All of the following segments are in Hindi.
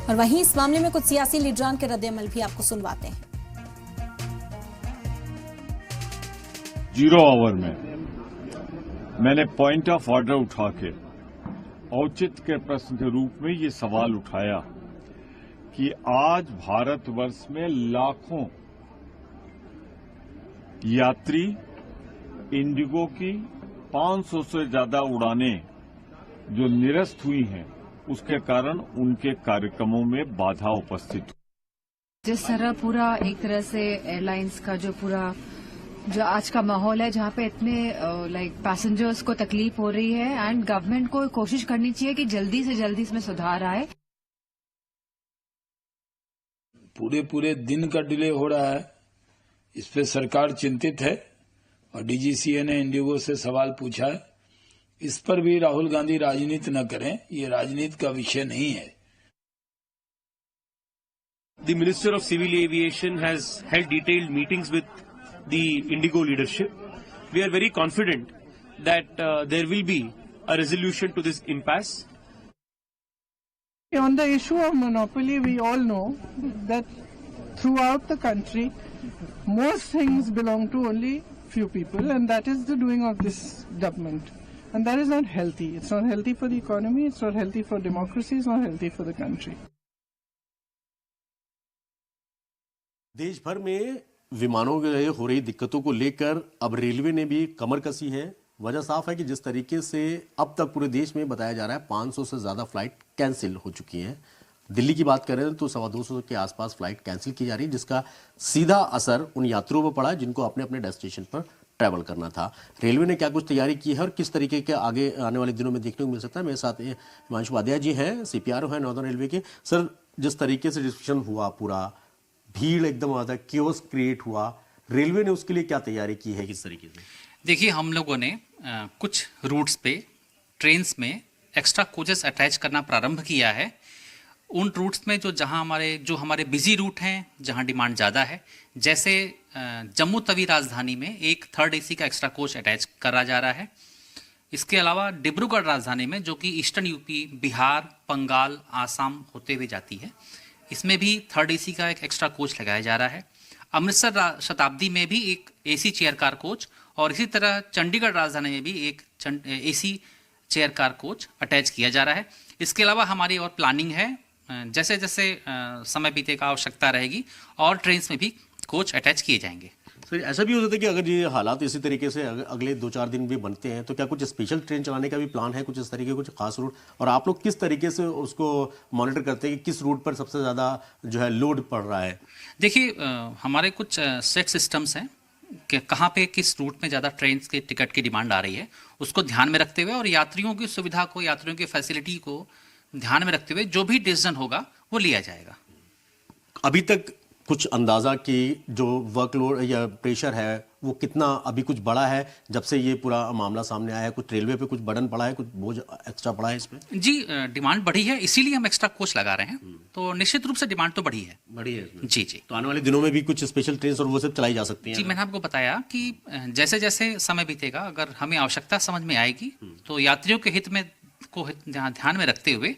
और वहीं इस मामले में कुछ सियासी लीडरान के रद्द-ए-अमल भी आपको सुनवाते हैं। 0 आवर में मैंने पॉइंट ऑफ ऑर्डर उठा के औचित्य के प्रश्न के रूप में ये सवाल उठाया कि आज भारतवर्ष में लाखों यात्री इंडिगो की 500 से ज्यादा उड़ानें जो निरस्त हुई हैं, उसके कारण उनके कार्यक्रमों में बाधा उपस्थित हुई। जिस तरह पूरा एक तरह से एयरलाइंस का जो आज का माहौल है, जहां पे इतने पैसेंजर्स को तकलीफ हो रही है एंड गवर्नमेंट को कोशिश करनी चाहिए कि जल्दी से जल्दी इसमें सुधार आए। पूरे दिन का डिले हो रहा है, इस पे सरकार चिंतित है और डीजीसीए ने इंडिगो से सवाल पूछा है। इस पर भी राहुल गांधी राजनीति न करें, ये राजनीति का विषय नहीं है। The Minister of Civil Aviation has held detailed meetings with the Indigo leadership. We are very confident that there will be a resolution to this impasse. On the issue of monopoly, we all know that throughout the country, most things belong to only few people, and that is the doing of this government. And that is not healthy. It's not healthy for the economy, it's not healthy for democracy, it's not healthy for the country. देश भर में विमानों के लिए हो रही दिक्कतों को लेकर अब रेलवे ने भी कमर कसी है। वजह साफ है कि जिस तरीके से अब तक पूरे देश में बताया जा रहा है 500 से ज्यादा फ्लाइट कैंसिल हो चुकी हैं। दिल्ली की बात करें तो 250 के आसपास फ्लाइट कैंसिल की जा रही है, जिसका सीधा असर उन यात्रियों पर पड़ा जिनको अपने अपने डेस्टिनेशन पर ट्रैवल करना था। रेलवे ने क्या कुछ तैयारी की है और किस तरीके के आगे आने वाले दिनों में देखने को मिल सकता है। मेरे साथ हिमांशु उपाध्याय जी हैं, सीपीआरओ हैं नॉर्दर्न रेलवे के। सर, जिस तरीके से डिस्कशन हुआ, पूरा भीड़ एकदम ज्यादा क्योस क्रिएट हुआ, रेलवे ने उसके लिए क्या तैयारी की है, किस तरीके से? देखिए, हम लोगों ने कुछ रूट्स पे ट्रेन्स में एक्स्ट्रा कोचेस अटैच करना प्रारंभ किया है। उन रूट्स में जो हमारे बिजी रूट हैं, जहां डिमांड ज़्यादा है, जैसे जम्मू तवी राजधानी में एक 3rd AC का एक्स्ट्रा कोच अटैच करा जा रहा है। इसके अलावा डिब्रूगढ़ राजधानी में, जो कि ईस्टर्न यूपी, बिहार, बंगाल, आसाम होते हुए जाती है, इसमें भी 3rd AC का एक एक्स्ट्रा कोच लगाया जा रहा है। अमृतसर शताब्दी में भी एक AC चेयर कार कोच और इसी तरह चंडीगढ़ राजधानी में भी एक AC chair car coach attach किया जा रहा है। इसके अलावा हमारी और प्लानिंग है, जैसे जैसे समय बीतेगा, आवश्यकता रहेगी और ट्रेन्स में भी कोच अटैच किए जाएंगे। सर, ऐसा भी हो सकता है कि अगर ये हालात इसी तरीके से अगले 2-4 दिन भी बनते हैं तो क्या कुछ स्पेशल ट्रेन चलाने का भी प्लान है, कुछ इस तरीके कुछ खास रूट? और आप लोग किस तरीके से उसको मॉनिटर करते हैं कि किस रूट पर सबसे ज़्यादा जो है लोड पड़ रहा है? देखिए, हमारे कुछ सेट सिस्टम्स हैं कि कहाँ पे किस रूट में ज़्यादा ट्रेन के टिकट की डिमांड आ रही है, उसको ध्यान में रखते हुए और यात्रियों की सुविधा को, यात्रियों की फैसिलिटी को ध्यान में रखते हुए जो भी डिसीजन होगा वो लिया जाएगा। अभी तक कुछ अंदाजा कि जो वर्कलोड या प्रेशर है वो कितना अभी कुछ बड़ा है जब से ये पूरा मामला सामने आया है? कुछ रेलवे पे कुछ बर्डन पड़ा है, कुछ बोझ एक्स्ट्रा पड़ा है इसमें? जी, डिमांड बढ़ी है, इसीलिए हम एक्स्ट्रा कोच लगा रहे हैं। तो निश्चित रूप से डिमांड तो बढ़ी है इसमें। जी। तो आने वाले दिनों में भी कुछ स्पेशल ट्रेन और वो सब चलाई जा सकती है? जी, मैंने आपको बताया कि जैसे जैसे समय बीतेगा, अगर हमें आवश्यकता समझ में आएगी तो यात्रियों के हित में को ध्यान में रखते हुए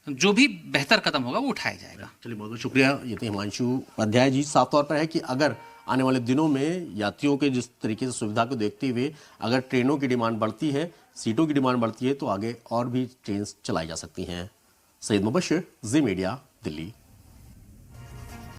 जो भी बेहतर कदम होगा वो उठाया जाएगा। चलिए, बहुत बहुत शुक्रिया। ये तो हिमांशु उपाध्याय जी। साफ तौर पर है कि अगर आने वाले दिनों में यात्रियों के जिस तरीके से सुविधा को देखते हुए अगर ट्रेनों की डिमांड बढ़ती है, सीटों की डिमांड बढ़ती है, तो आगे और भी ट्रेन चलाई जा सकती हैं। सैयद मुबश्शिर, जी मीडिया, दिल्ली।